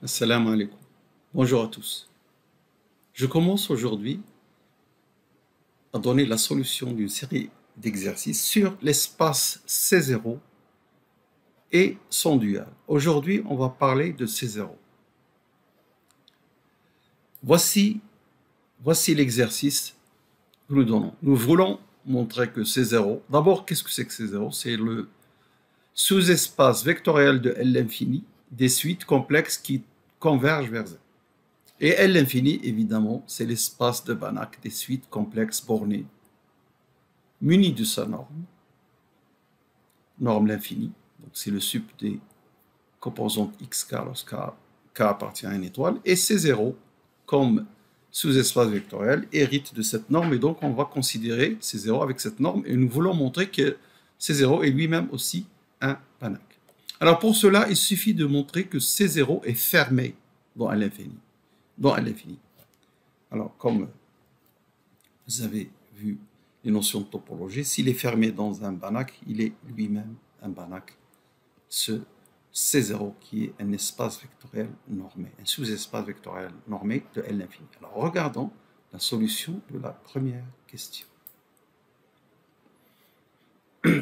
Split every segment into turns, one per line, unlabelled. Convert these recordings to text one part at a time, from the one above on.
Assalamu alaikum. Bonjour à tous. Je commence aujourd'hui à donner la solution d'une série d'exercices sur l'espace C0 et son dual. Aujourd'hui, on va parler de C0. Voici l'exercice que nous donnons. Nous voulons montrer que C0, d'abord, qu'est-ce que c'est que C0? C'est le sous-espace vectoriel de L infini des suites complexes qui convergent vers Z. Et L infini, évidemment, c'est l'espace de Banach des suites complexes bornées, munies de sa norme l'infini. Donc c'est le sup des composantes xk lorsque k appartient à une étoile. Et C0, comme sous-espace vectoriel, hérite de cette norme. Et donc on va considérer C0 avec cette norme. Et nous voulons montrer que C0 est lui-même aussi un Banach. Alors pour cela, il suffit de montrer que C0 est fermé dans L infini. Alors, comme vous avez vu les notions de topologie, s'il est fermé dans un Banach, il est lui-même un Banach, ce C0 qui est un espace vectoriel normé, un sous-espace vectoriel normé de L infini. Alors, regardons la solution de la première question.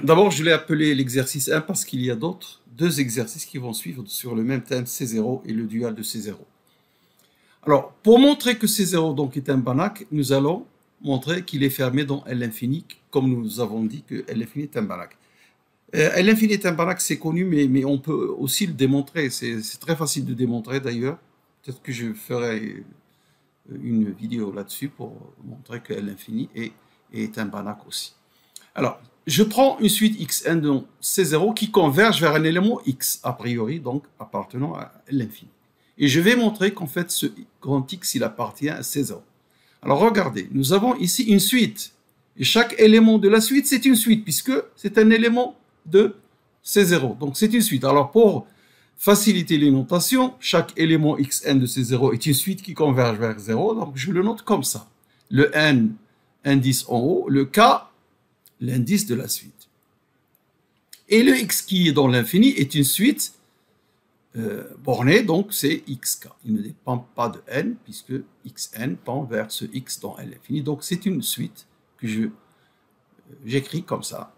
D'abord, je l'ai appelé l'exercice 1 parce qu'il y a deux exercices qui vont suivre sur le même thème C0 et le dual de C0. Alors, pour montrer que C0 donc est un Banach, nous allons montrer qu'il est fermé dans L infini, comme nous avons dit que L infini est un Banach. L infini est un Banach, c'est connu, mais on peut aussi le démontrer. C'est très facile de démontrer d'ailleurs. Peut-être que je ferai une vidéo là-dessus pour montrer que L infini est un Banach aussi. Alors, je prends une suite Xn dans C0 qui converge vers un élément X, a priori, donc appartenant à L infini. Et je vais montrer qu'en fait, ce grand X, il appartient à C0. Alors, regardez, nous avons ici une suite. Et chaque élément de la suite, c'est une suite, puisque c'est un élément de C0. Donc, c'est une suite. Alors, pour faciliter les notations, chaque élément Xn de C0 est une suite qui converge vers 0. Donc, je le note comme ça. Le N, indice en haut. Le K, l'indice de la suite. Et le X qui est dans l'infini est une suite borné, donc c'est xk. Il ne dépend pas de n, puisque xn tend vers ce x dans L infini. Donc c'est une suite que j'écris comme ça.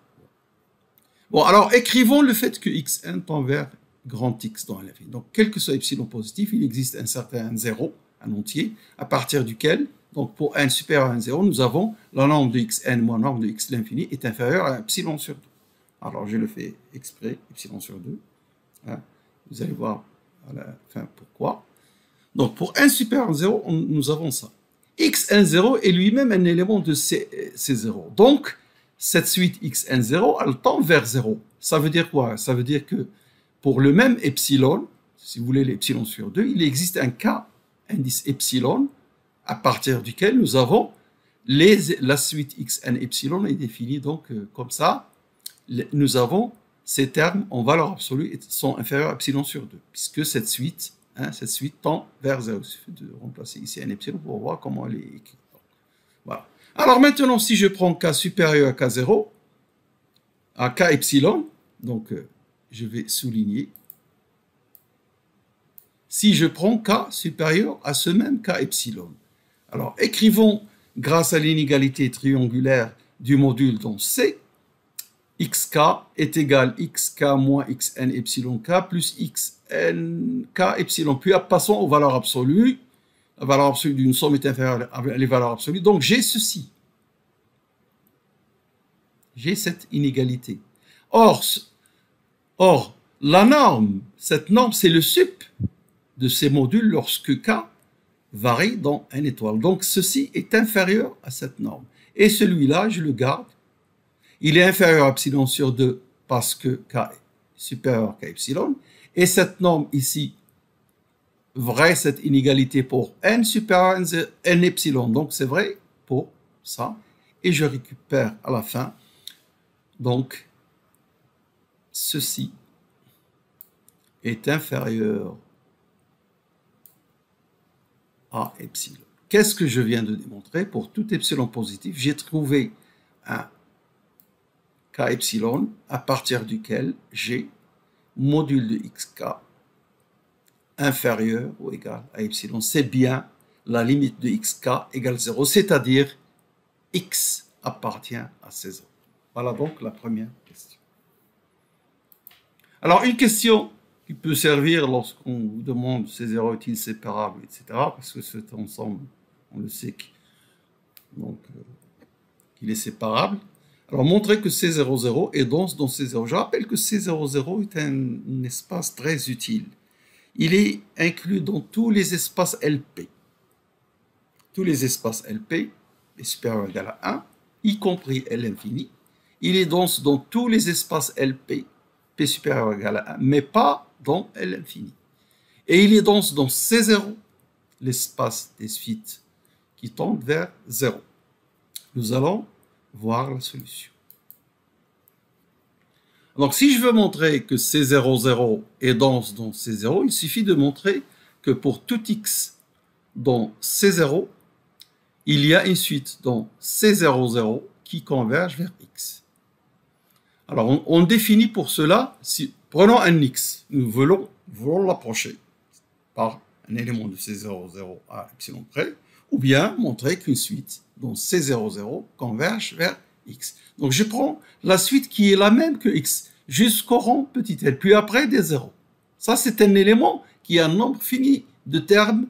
Bon, alors écrivons le fait que xn tend vers grand X dans L infini. Donc quel que soit epsilon positif, il existe un certain 0, un entier, à partir duquel, donc pour n supérieur à 0, nous avons la norme de xn moins la norme de x l'infini est inférieure à epsilon sur 2. Alors je le fais exprès, epsilon sur 2. Hein. Vous allez voir à la fin pourquoi. Donc, pour n supérieur à 0, nous avons ça. xn0 est lui-même un élément de C0. Donc, cette suite xn0, elle tend vers 0. Ça veut dire quoi? Ça veut dire que pour le même epsilon, si vous voulez l'epsilon sur 2, il existe un k, indice epsilon, à partir duquel nous avons la suite xn epsilon est définie donc comme ça. Nous avons ces termes en valeur absolue sont inférieurs à epsilon sur 2, puisque cette suite tend vers 0. Il suffit de remplacer ici un epsilon pour voir comment elle est écrite. Voilà. Alors maintenant, si je prends k supérieur à k0, à k epsilon, donc je vais souligner, si je prends k supérieur à ce même k epsilon. Alors écrivons, grâce à l'inégalité triangulaire du module dans C, xk est égal xk moins xn epsilon k plus xn k epsilon. Puis passons aux valeurs absolues. La valeur absolue d'une somme est inférieure à les valeurs absolues. Donc j'ai ceci. J'ai cette inégalité. Or, la norme, cette norme, c'est le sup de ces modules lorsque k varie dans n étoile. Donc ceci est inférieur à cette norme. Et celui-là, je le garde. Il est inférieur à epsilon sur 2 parce que k est supérieur à epsilon. Et cette norme ici, vraie cette inégalité pour n supérieur à n epsilon. Donc c'est vrai pour ça. Et je récupère à la fin, donc, ceci est inférieur à epsilon. Qu'est-ce que je viens de démontrer? Pour tout epsilon positif, j'ai trouvé un k epsilon à partir duquel j'ai module de xk inférieur ou égal à epsilon, c'est bien la limite de xk égale 0, c'est-à-dire x appartient à C0. Voilà donc la première question. Alors, une question qui peut servir lorsqu'on vous demande C0 est-il séparable, etc., parce que cet ensemble, on le sait qu'il est séparable. Alors, montrer que C00 est dense dans C0. Je rappelle que C00 est un espace très utile. Il est inclus dans tous les espaces LP. Tous les espaces LP est supérieur ou égal à 1, y compris L infini. Il est dense dans tous les espaces LP, P supérieur ou égal à 1, mais pas dans L infini. Et il est dense dans C0, l'espace des suites qui tendent vers 0. Nous allons voir la solution. Donc, si je veux montrer que C00 est dense dans C0, il suffit de montrer que pour tout x dans C0, il y a une suite dans C00 qui converge vers x. Alors, on définit pour cela, prenons un x, nous voulons l'approcher par un élément de C00 à epsilon près, ou bien montrer qu'une suite dans C00 converge vers x. Donc, je prends la suite qui est la même que x jusqu'au rang petit l, puis après des zéros. Ça, c'est un élément qui a un nombre fini de termes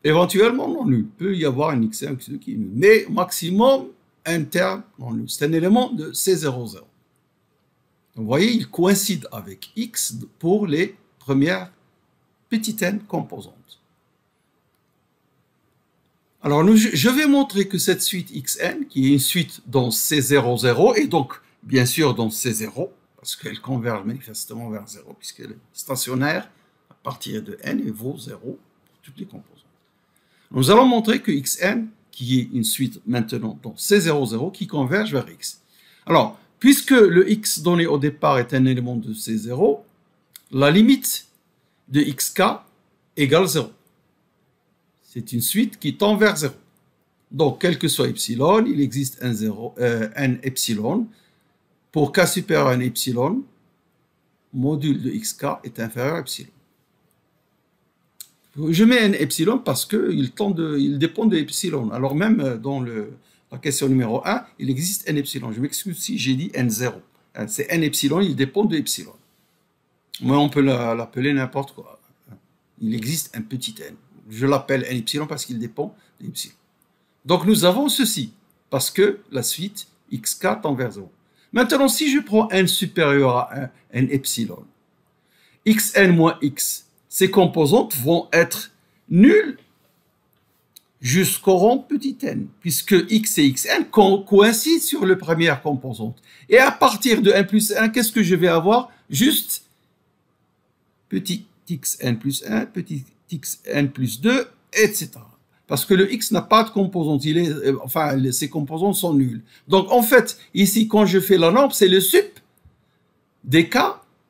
éventuellement non nul. Il peut y avoir un x1, un x2 qui est nul, mais maximum un terme non nul. C'est un élément de C00. Donc, vous voyez, il coïncide avec x pour les premières petites n composantes. Alors, je vais montrer que cette suite xn, qui est une suite dans C00, et donc, bien sûr, dans C0, parce qu'elle converge manifestement vers 0, puisqu'elle est stationnaire à partir de n et vaut 0 pour toutes les composantes. Nous allons montrer que xn, qui est une suite maintenant dans C00, qui converge vers x. Alors, puisque le x donné au départ est un élément de C0, la limite de xk égale 0. C'est une suite qui tend vers 0. Donc, quel que soit epsilon, il existe un epsilon. Pour k supérieur à un epsilon, module de xk est inférieur à epsilon. Je mets un epsilon parce qu'il dépend de epsilon. Alors même dans la question numéro 1, il existe un epsilon. Je m'excuse si j'ai dit n0. C'est un epsilon, il dépend de epsilon. Mais on peut l'appeler n'importe quoi. Il existe un petit n. Je l'appelle n epsilon parce qu'il dépend de epsilon. Donc nous avons ceci, parce que la suite xk tend vers 0. Maintenant, si je prends n supérieur à 1, n epsilon, xn moins x, ces composantes vont être nulles jusqu'au rang petit n, puisque x et xn coïncident sur la première composante. Et à partir de n plus 1, qu'est-ce que je vais avoir? Juste petit xn plus 1, petit xn plus 2, etc. Parce que le x n'a pas de composante, ses composantes sont nulles. Donc en fait, ici, quand je fais la norme, c'est le sup des k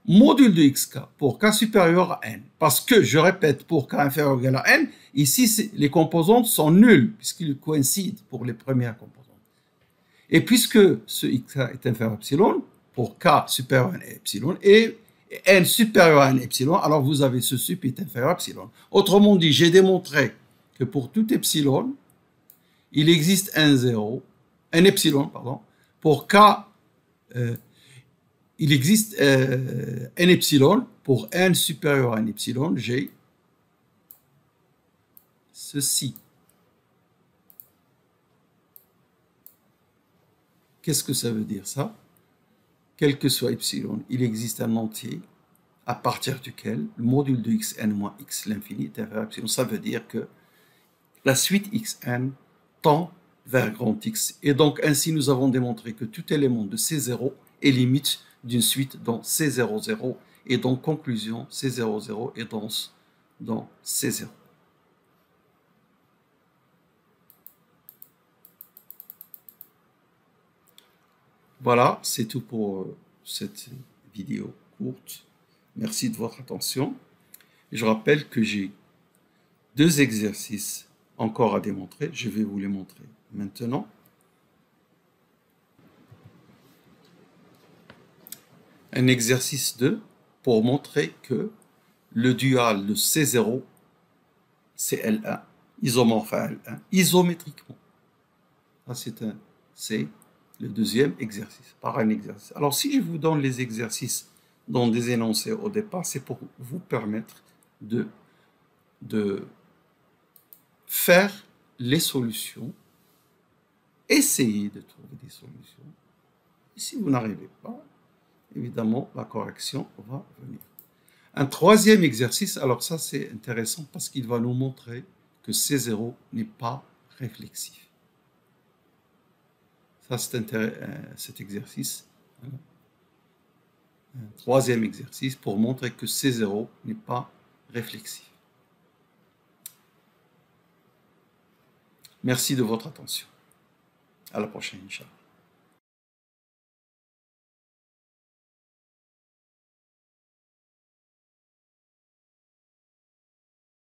module de xk pour k supérieur à n. Parce que, je répète, pour k inférieur ou égal à n, ici, les composantes sont nulles, puisqu'ils coïncident pour les premières composantes. Et puisque ce xk est inférieur à epsilon, pour k supérieur à epsilon, et n supérieur à n epsilon, alors vous avez ce sup est inférieur à epsilon. Autrement dit, j'ai démontré que pour tout epsilon, il existe un epsilon, pour k, il existe n epsilon, pour n supérieur à n epsilon, j'ai ceci. Qu'est-ce que ça veut dire ça? Quel que soit epsilon, il existe un entier à partir duquel le module de xn moins x l'infini est inférieur à epsilon. Ça veut dire que la suite xn tend vers grand X. Et donc, ainsi, nous avons démontré que tout élément de C0 est limite d'une suite dans C00. Et donc, conclusion, C00 est dense dans C0. Voilà, c'est tout pour cette vidéo courte. Merci de votre attention. Et je rappelle que j'ai 2 exercices encore à démontrer. Je vais vous les montrer maintenant. Un exercice 2. pour montrer que le dual de C0, c'est L1, isomorphe à L1, isométriquement. C'est le deuxième exercice, par un exercice. Alors, si je vous donne les exercices dans des énoncés au départ, c'est pour vous permettre de faire les solutions, essayer de trouver des solutions. Et si vous n'arrivez pas, évidemment, la correction va venir. Un troisième exercice, alors ça c'est intéressant parce qu'il va nous montrer que C0 n'est pas réflexif. Ça c'est cet exercice. Un troisième exercice pour montrer que C0 n'est pas réflexif. Merci de votre attention. À la prochaine, Inch'Allah.